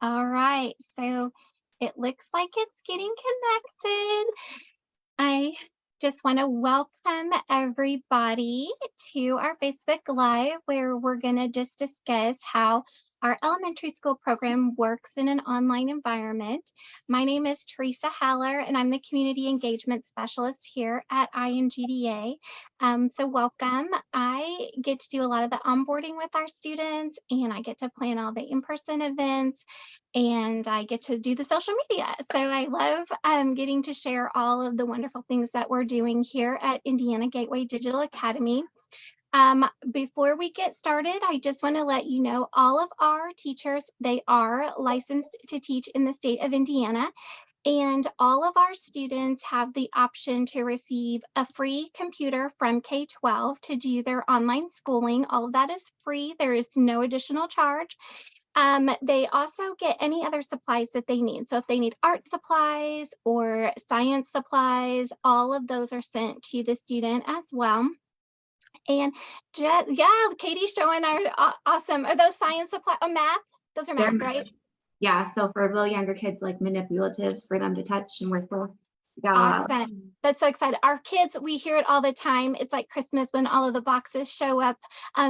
All right, so it looks like it's getting connected. I just want to welcome everybody to our Facebook Live where we're going to just discuss how our elementary school program works in an online environment. My name is Teresa Haller, and I'm the Community Engagement Specialist here at IMGDA. So welcome. I get to do a lot of the onboarding with our students, and I get to plan all the in-person events, and I get to do the social media. So I love getting to share all of the wonderful things that we're doing here at Indiana Gateway Digital Academy. Before we get started, I just want to let you know all of our teachers, they are licensed to teach in the state of Indiana. And all of our students have the option to receive a free computer from K-12 to do their online schooling. All of that is free. There is no additional charge. They also get any other supplies that they need. So if they need art supplies or science supplies, all of those are sent to the student as well. And yeah, Katie's showing our awesome. Are those science supplies? Oh, math? Those are They're math, right? Yeah, so for little younger kids, like manipulatives for them to touch and work with. Awesome. That's so exciting. Our kids, we hear it all the time. It's like Christmas when all of the boxes show up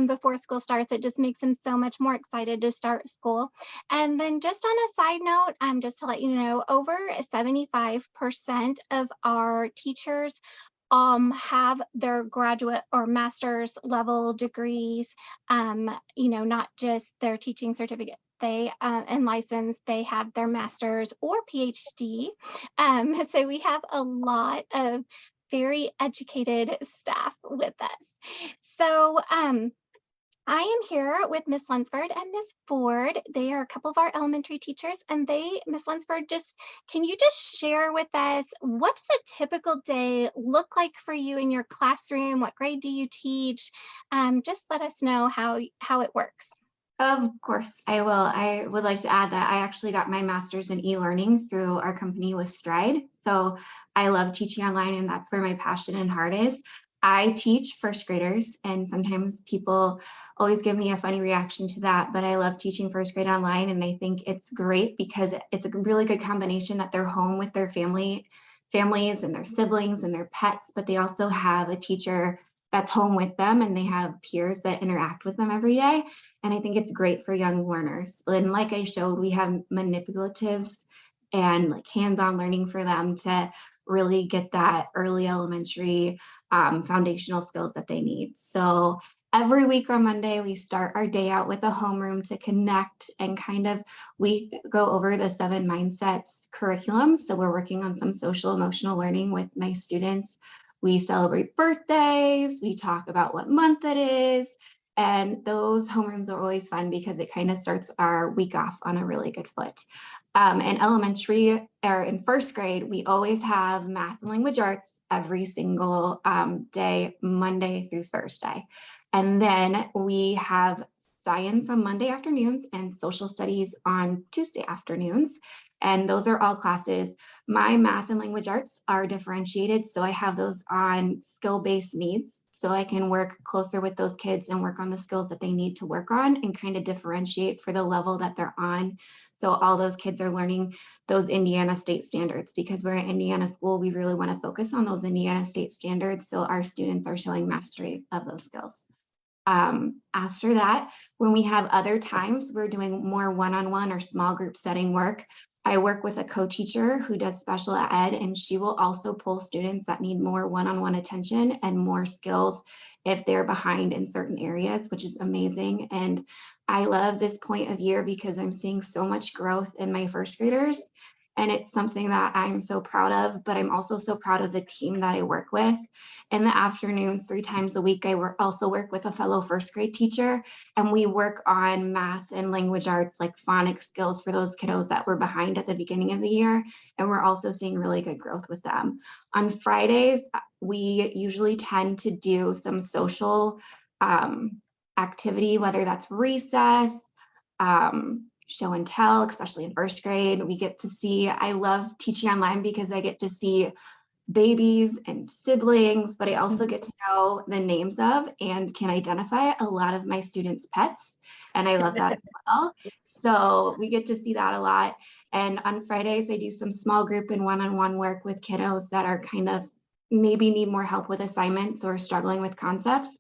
before school starts. It just makes them so much more excited to start school. And then just on a side note, just to let you know, over 75% of our teachers have their graduate or master's level degrees, not just their teaching certificate. They and license, they have their master's or PhD. So we have a lot of very educated staff with us. So I am here with Miss Lunsford and Miss Ford. They are a couple of our elementary teachers, and Miss Lunsford, can you just share with us, what does a typical day look like for you in your classroom? What grade do you teach? Just let us know how it works. Of course, I will. I would like to add that I actually got my master's in e-learning through our company with Stride. So I love teaching online, and that's where my passion and heart is. I teach first graders, and sometimes people always give me a funny reaction to that, but I love teaching first grade online, and I think it's great because it's a really good combination that they're home with their families and their siblings and their pets, but they also have a teacher that's home with them, and they have peers that interact with them every day. And I think it's great for young learners. And like I showed, we have manipulatives and like hands-on learning for them to really get that early elementary foundational skills that they need. So every week on Monday, we start our day out with a homeroom to connect and we go over the 7 mindsets curriculum. So we're working on some social emotional learning with my students. We celebrate birthdays, we talk about what month it is, and those homerooms are always fun because it kind of starts our week off on a really good foot. In elementary or in first grade, we always have math and language arts every single day, Monday through Thursday. And then we have science on Monday afternoons and social studies on Tuesday afternoons. And those are all classes. My math and language arts are differentiated, so I have those on skill-based needs, so I can work closer with those kids and work on the skills that they need to work on and kind of differentiate for the level that they're on. So all those kids are learning those Indiana state standards. Because we're an Indiana school, we really want to focus on those Indiana state standards, so our students are showing mastery of those skills. After that, when we have other times, we're doing more one-on-one or small group setting work. I work with a co-teacher who does special ed, and she will also pull students that need more one-on-one attention and more skills if they're behind in certain areas, which is amazing. And I love this point of year because I'm seeing so much growth in my first graders. And it's something that I'm so proud of, but I'm also so proud of the team that I work with. In the afternoons, 3 times a week, I also work with a fellow first grade teacher, and we work on math and language arts, like phonics skills for those kiddos that were behind at the beginning of the year. And we're also seeing really good growth with them. On Fridays, we usually tend to do some social activity, whether that's recess, show and tell, especially in first grade. I love teaching online because I get to see babies and siblings, but I also get to know the names of and can identify a lot of my students' pets. and I love that as well. So we get to see that a lot. And on Fridays, I do some small group and one-on-one work with kiddos that are kind of maybe need more help with assignments or struggling with concepts.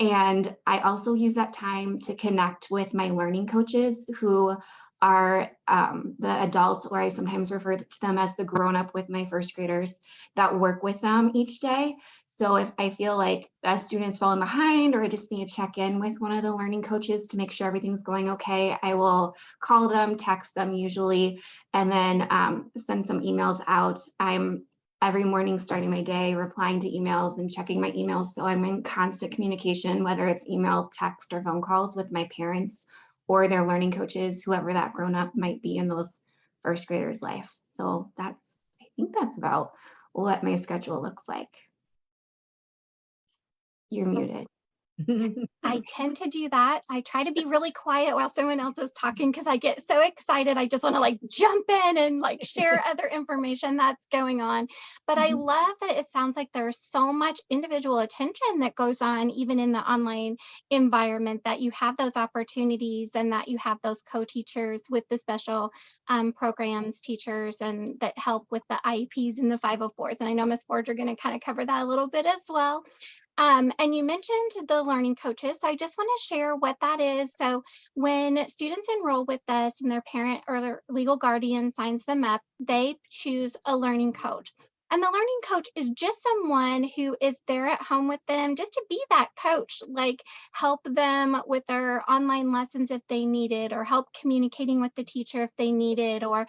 And I also use that time to connect with my learning coaches who are the adults, or I sometimes refer to them as the grown up with my first graders that work with them each day. So if I feel like a student's falling behind, or I just need to check in with one of the learning coaches to make sure everything's going okay, I will call them, text them usually, and then send some emails out. I'm every morning starting my day replying to emails and checking my emails. So I'm in constant communication, whether it's email, text, or phone calls with my parents or their learning coaches, whoever that grown up might be in those first graders' lives. So I think that's about what my schedule looks like. You're muted. I tend to do that. I try to be really quiet while someone else is talking because I get so excited. I just want to like jump in and like share other information that's going on. But I love that it sounds like there's so much individual attention that goes on even in the online environment, that you have those opportunities and that you have those co-teachers with the special programs teachers and that help with the IEPs and the 504s. And I know Ms. Ford, you're going to kind of cover that a little bit as well. And you mentioned the learning coaches. So I just want to share what that is. So when students enroll with us and their parent or their legal guardian signs them up, they choose a learning coach. And the learning coach is just someone who is there at home with them just to be that coach, like help them with their online lessons if they need it, or help communicating with the teacher if they need it, or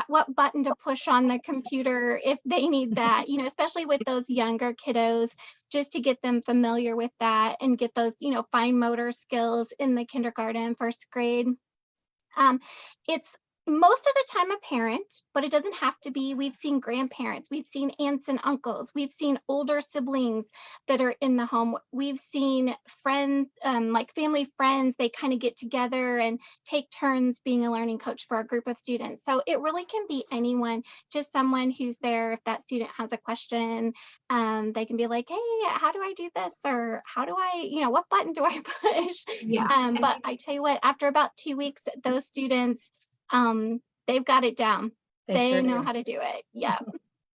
what button to push on the computer if they need that, especially with those younger kiddos, just to get them familiar with that and get those, fine motor skills in the kindergarten, first grade. It's most of the time a parent, but it doesn't have to be. We've seen grandparents, we've seen aunts and uncles, we've seen older siblings that are in the home. We've seen friends, like family friends, they kind of get together and take turns being a learning coach for a group of students. So it really can be anyone, just someone who's there. If that student has a question, they can be like, hey, how do I do this? Or how do I, what button do I push? Yeah. But I tell you what, after about 2 weeks, those students, they've got it down. They sure know do. how to do it. Yeah.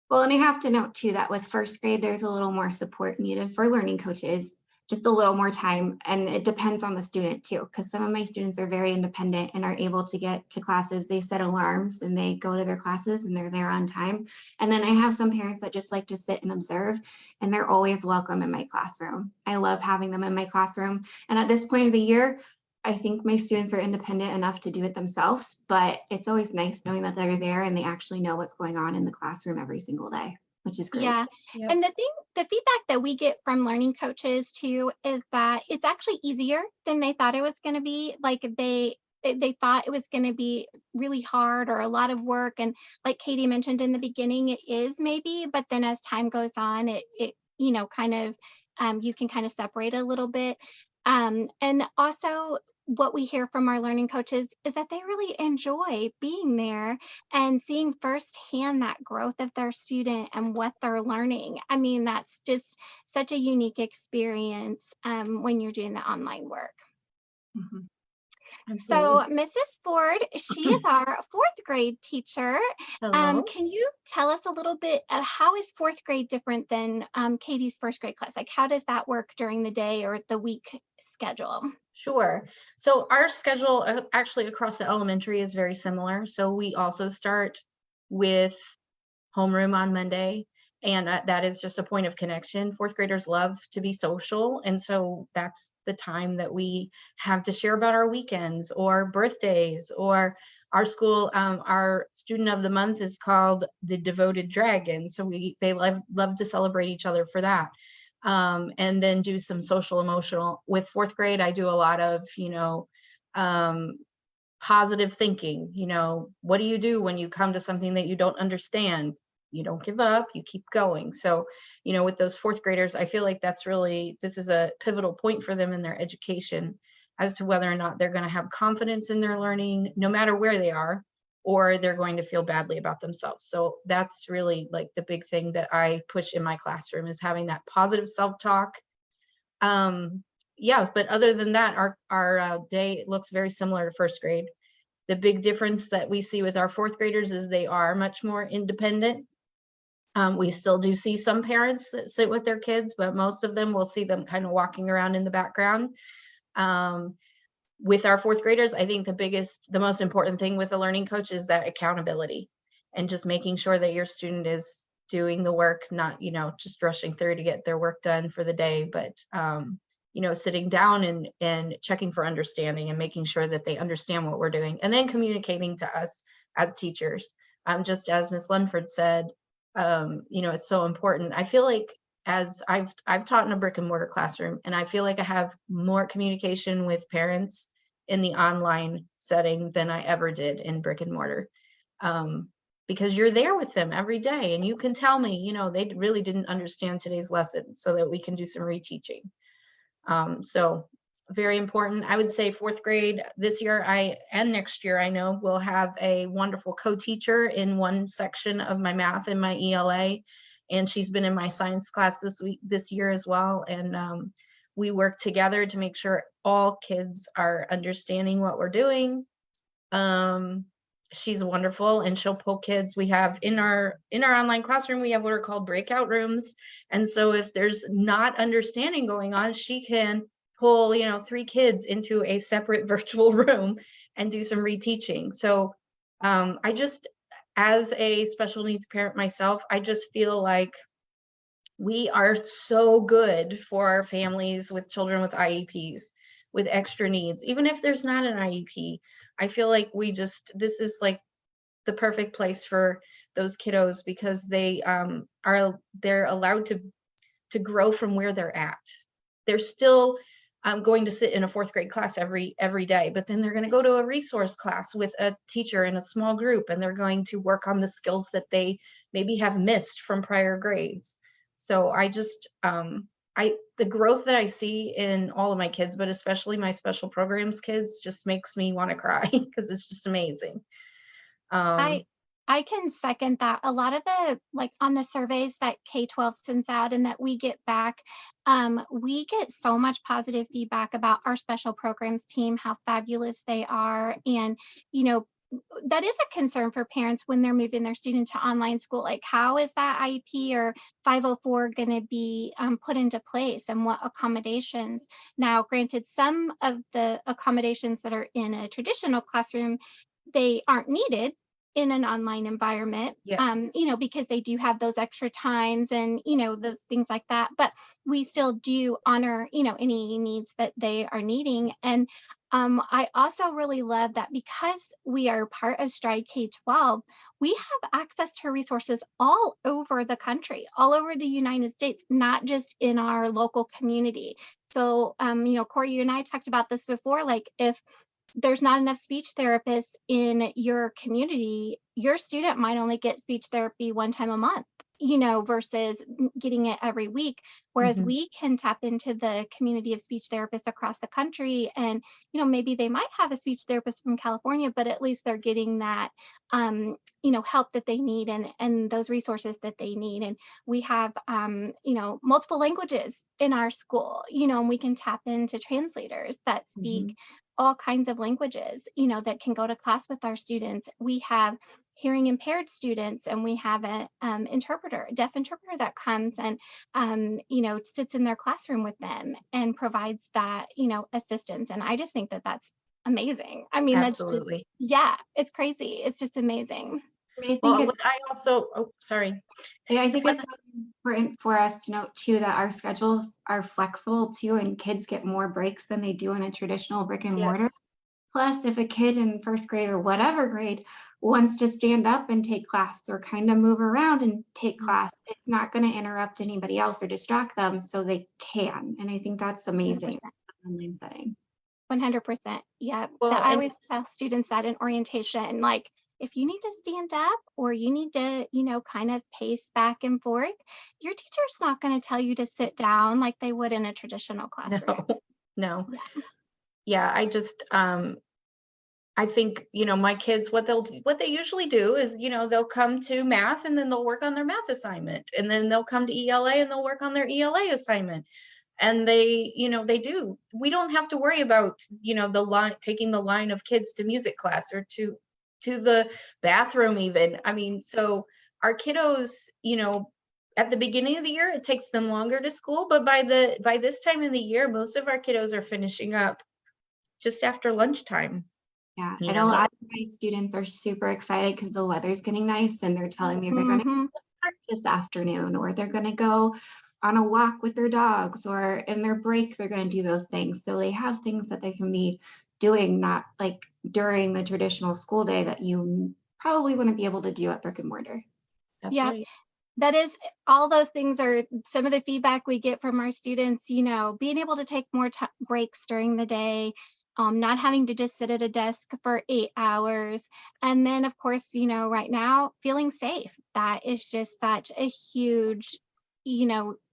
Well, and I have to note too that with first grade, there's a little more support needed for learning coaches, just a little more time. And it depends on the student too, because some of my students are very independent and are able to get to classes. They set alarms and they go to their classes and they're there on time. And then I have some parents that just like to sit and observe, and they're always welcome in my classroom. I love having them in my classroom. And at this point of the year, I think my students are independent enough to do it themselves, but it's always nice knowing that they're there and they actually know what's going on in the classroom every single day, which is great. Yeah. Yes. And the feedback that we get from learning coaches too is that it's actually easier than they thought it was going to be. Like they thought it was going to be really hard or a lot of work. And like Katie mentioned in the beginning, it is maybe, but then as time goes on, it kind of, you can kind of separate a little bit. And also what we hear from our learning coaches is that they really enjoy being there and seeing firsthand that growth of their student and what they're learning. I mean, that's just such a unique experience when you're doing the online work. Mhm. So Absolutely. Mrs. Ford, she is our fourth grade teacher. Hello. Can you tell us a little bit how is fourth grade different than Katie's first grade class? Like how does that work during the day or the week schedule? Sure. So our schedule actually across the elementary is very similar. So we also start with homeroom on Monday, and that is just a point of connection. Fourth graders love to be social, and so that's the time that we have to share about our weekends or birthdays. Or our school, our student of the month is called the Devoted Dragon, so they love to celebrate each other for that. And then do some social emotional. With fourth grade, I do a lot of um, positive thinking. What do you do when you come to something that you don't understand? You don't give up, you keep going. So with those fourth graders, I feel like this is a pivotal point for them in their education as to whether or not they're going to have confidence in their learning no matter where they are, or they're going to feel badly about themselves. So that's really like the big thing that I push in my classroom, is having that positive self-talk. yes, but other than that, our day looks very similar to first grade. The big difference that we see with our fourth graders is they are much more independent. We still do see some parents that sit with their kids, but most of them will see them kind of walking around in the background. Um, with our fourth graders, I think the most important thing with a learning coach is that accountability and just making sure that your student is doing the work, not, just rushing through to get their work done for the day, but, sitting down and checking for understanding and making sure that they understand what we're doing and then communicating to us as teachers. Just as Ms. Lunford said, it's so important. I feel like as I've taught in a brick and mortar classroom, and I feel like I have more communication with parents in the online setting than I ever did in brick and mortar. Because you're there with them every day and you can tell me, they really didn't understand today's lesson so that we can do some reteaching. So very important. I would say fourth grade this year, and next year, I know we'll have a wonderful co-teacher in one section of my math and my ELA. And she's been in my science class this year as well. And we work together to make sure all kids are understanding what we're doing. She's wonderful, and she'll pull kids. We have in our online classroom, we have what are called breakout rooms. And so if there's not understanding going on, she can pull, 3 kids into a separate virtual room and do some reteaching. So I just, as a special needs parent myself, I just feel like we are so good for our families with children with IEPs, with extra needs. Even if there's not an IEP, I feel like this is like the perfect place for those kiddos because they're allowed to grow from where they're at. They're still going to sit in a fourth grade class every day, but then they're going to go to a resource class with a teacher in a small group, and they're going to work on the skills that they maybe have missed from prior grades. So I just, the growth that I see in all of my kids, but especially my special programs kids, just makes me want to cry because it's just amazing. I I can second that. A lot of the like on the surveys that K-12 sends out and that we get back, we get so much positive feedback about our special programs team, how fabulous they are. And, you know, that is a concern for parents when they're moving their student to online school. Like, how is that IEP or 504 going to be put into place and what accommodations? Now, granted, some of the accommodations that are in a traditional classroom, they aren't needed in an online environment, Yes, because they do have those extra times and, those things like that. But we still do honor, any needs that they are needing. And I also really love that because we are part of Stride K-12, we have access to resources all over the country, all over the United States, not just in our local community. So, Corey, you and I talked about this before, like if there's not enough speech therapists in your community, your student might only get speech therapy one time a month, versus getting it every week. Whereas mhm, we can tap into the community of speech therapists across the country. And, maybe they might have a speech therapist from California, but at least they're getting that, help that they need and those resources that they need. And we have, multiple languages in our school, and we can tap into translators that speak mhm, all kinds of languages, that can go to class with our students. We have hearing impaired students, and we have a interpreter, a deaf interpreter that comes and, sits in their classroom with them and provides that, assistance. And I just think that that's amazing. I mean, that's just, absolutely. yeah, it's crazy. It's just amazing. I mean, I think Well, it's what I also, oh, sorry. yeah, I think What, it's really important for us to note too that our schedules are flexible too, and kids get more breaks than they do in a traditional brick and mortar. yes, Plus, if a kid in first grade or whatever grade wants to stand up and take class or kind of move around and take mhm, class, it's not going to interrupt anybody else or distract them, so they can. And I think that's amazing 100%. in an online setting. 100%. Yeah. well, That I and always tell students that in orientation, like if you need to stand up or you need to, kind of pace back and forth, your teacher's not going to tell you to sit down like they would in a traditional no, classroom. no, Yeah. yeah, I think, my kids, what they usually do is, they'll come to math and then they'll work on their math assignment, and then they'll come to ELA and they'll work on their ELA assignment. And they, they do. We don't have to worry about, the line, taking the line of kids to music class or to the bathroom even. I mean, so our kiddos, at the beginning of the year, it takes them longer to school, but by this time of the year, most of our kiddos are finishing up just after lunchtime, Yeah, you I know a know. lot of my students are super excited because the weather's getting nice and they're telling me they're going to Mhm. park this afternoon, or they're going to go on a walk with their dogs, or in their break, they're going to do those things. So they have things that they can be doing, not like during the traditional school day that you probably wouldn't be able to do at brick and mortar. That's Yep. right. That is, all those things are some of the feedback we get from our students, being able to take more breaks during the day, not having to just sit at a desk for 8 hours. And then, of course, right now, feeling safe. That is just such a huge,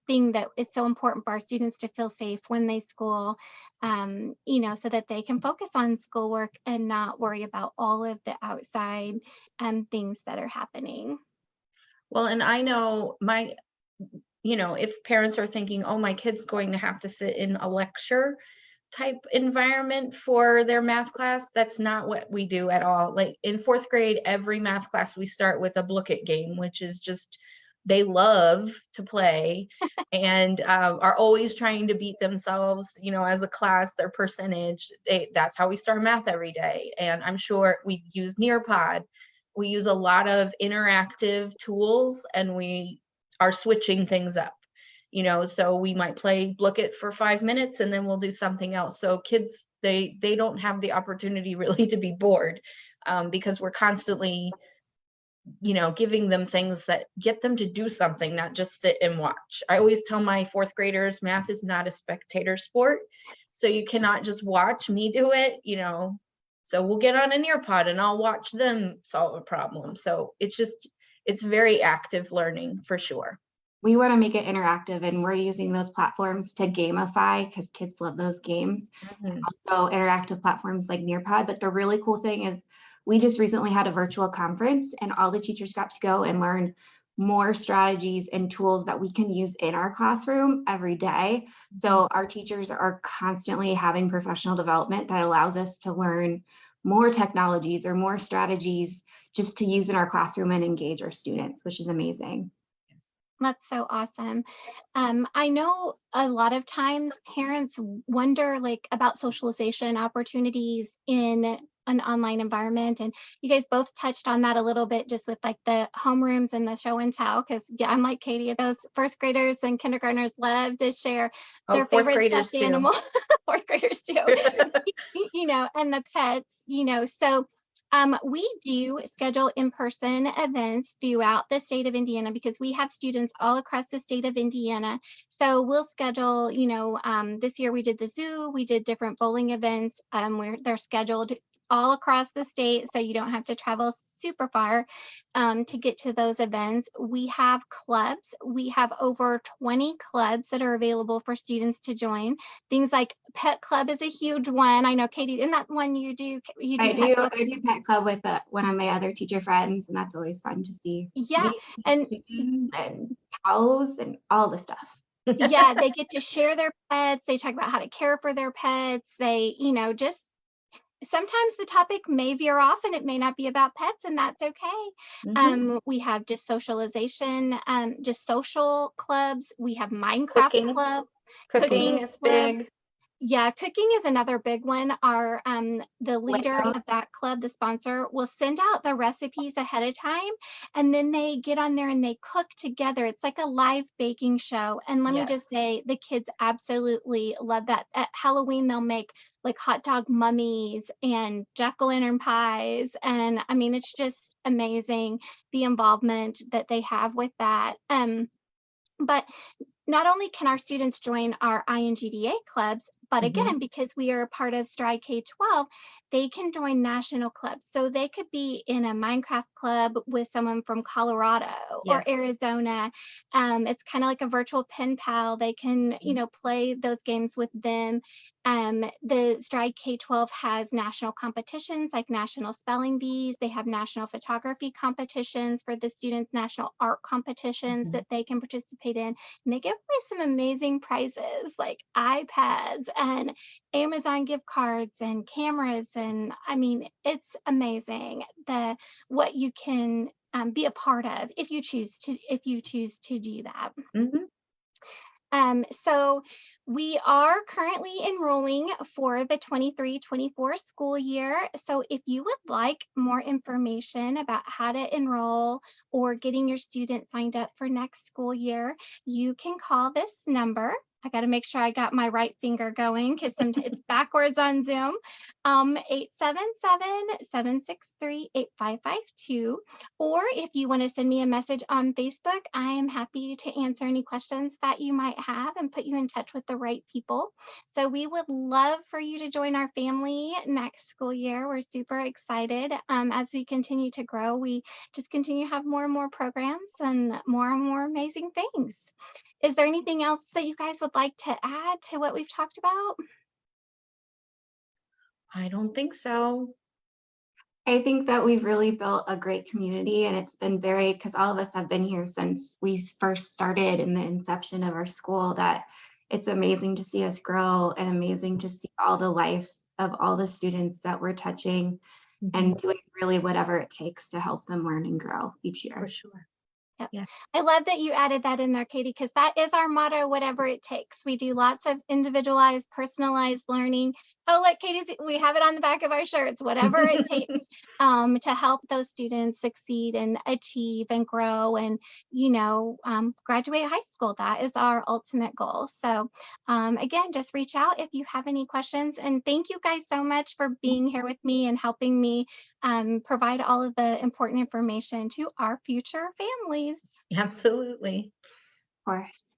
thing that it's so important for our students to feel safe when they school, so that they can focus on schoolwork and not worry about all of the outside things that are happening. Well, and I know if parents are thinking, oh, my kid's going to have to sit in a lecture type environment for their math class, that's not what we do at all. Like in fourth grade, every math class we start with a Blook It game, which is just they love to play and are always trying to beat themselves, as a class, their percentage. That's how we start math every day. And I'm sure we use Nearpod. We use a lot of interactive tools, and we are switching things up. So we might play Look It for 5 minutes and then we'll do something else. So kids, they don't have the opportunity really to be bored, because we're constantly, giving them things that get them to do something, not just sit and watch. I always tell my fourth graders, math is not a spectator sport. So you cannot just watch me do it. So we'll get on a Nearpod and I'll watch them solve a problem. So it's very active learning for sure. We want to make it interactive, and we're using those platforms to gamify because kids love those games. Mhm. Also interactive platforms like Nearpod. But the really cool thing is we just recently had a virtual conference and all the teachers got to go and learn more strategies and tools that we can use in our classroom every day. So our teachers are constantly having professional development that allows us to learn more technologies or more strategies just to use in our classroom and engage our students, which is amazing. That's so awesome. I know a lot of times parents wonder like about socialization opportunities in an online environment. And you guys both touched on that a little bit just with like the homerooms and the show and tell. Cause yeah, I'm like Katie, those first graders and kindergartners love to share Oh, their fourth favorite graders stuffed too. animal, fourth graders too, and the pets, so we do schedule in-person events throughout the state of Indiana because we have students all across the state of Indiana. So we'll schedule, this year we did the zoo, we did different bowling events where they're scheduled all across the state. So you don't have to travel super far to get to those events. We have clubs. We have over 20 clubs that are available for students to join. Things like Pet Club is a huge one. I know, Katie, isn't that one you do? You do Pet Club? I do pet club with one of my other teacher friends, and that's always fun to see Yeah. baby And chickens and cows and all the stuff. yeah, they get to share their pets. They talk about how to care for their pets. They, just sometimes the topic may veer off and it may not be about pets, and that's okay. Mhm. We have just socialization, just social clubs. We have Minecraft Cooking. club, Cooking cooking is club. big. Yeah, cooking is another big one. Our the leader Lego. of that club, the sponsor, will send out the recipes ahead of time, and then they get on there and they cook together. It's like a live baking show. And let me Yes. just say, the kids absolutely love that. At Halloween, they'll make like hot dog mummies and jack-o'-lantern pies. And I mean, it's just amazing the involvement that they have with that. But not only can our students join our INGDA clubs, but Mhm. again, because we are a part of Stride K-12, they can join national clubs. So they could be in a Minecraft club with someone from Colorado or Yes. Arizona. It's kind of like a virtual pen pal. They can, play those games with them. The Stride K-12 has national competitions like national spelling bees. They have national photography competitions for the students, national art competitions Mhm. that they can participate in. And they give away some amazing prizes like iPads and Amazon gift cards and cameras. And I mean, it's amazing what you can be a part of if you choose to do that. Mhm. So we are currently enrolling for the 23-24 school year. So if you would like more information about how to enroll or getting your student signed up for next school year, you can call this number. I got to make sure I got my right finger going because sometimes it's backwards on Zoom. 877-763-8552. Or if you want to send me a message on Facebook, I am happy to answer any questions that you might have and put you in touch with the right people. So we would love for you to join our family next school year. We're super excited as we continue to grow. We just continue to have more and more programs and more amazing things. Is there anything else that you guys would like to add to what we've talked about? I don't think so. I think that we've really built a great community, and it's been very, because all of us have been here since we first started in the inception of our school, that it's amazing to see us grow and amazing to see all the lives of all the students that we're touching Mhm. and doing really whatever it takes to help them learn and grow each For year. sure. Yep. Yeah. I love that you added that in there, Katie, because that is our motto, whatever it takes. We do lots of individualized, personalized learning. Oh, look, Katie's, we have it on the back of our shirts, whatever it takes to help those students succeed and achieve and grow and, graduate high school. That is our ultimate goal. So, again, just reach out if you have any questions. And thank you guys so much for being here with me and helping me provide all of the important information to our future families. Absolutely. Of course.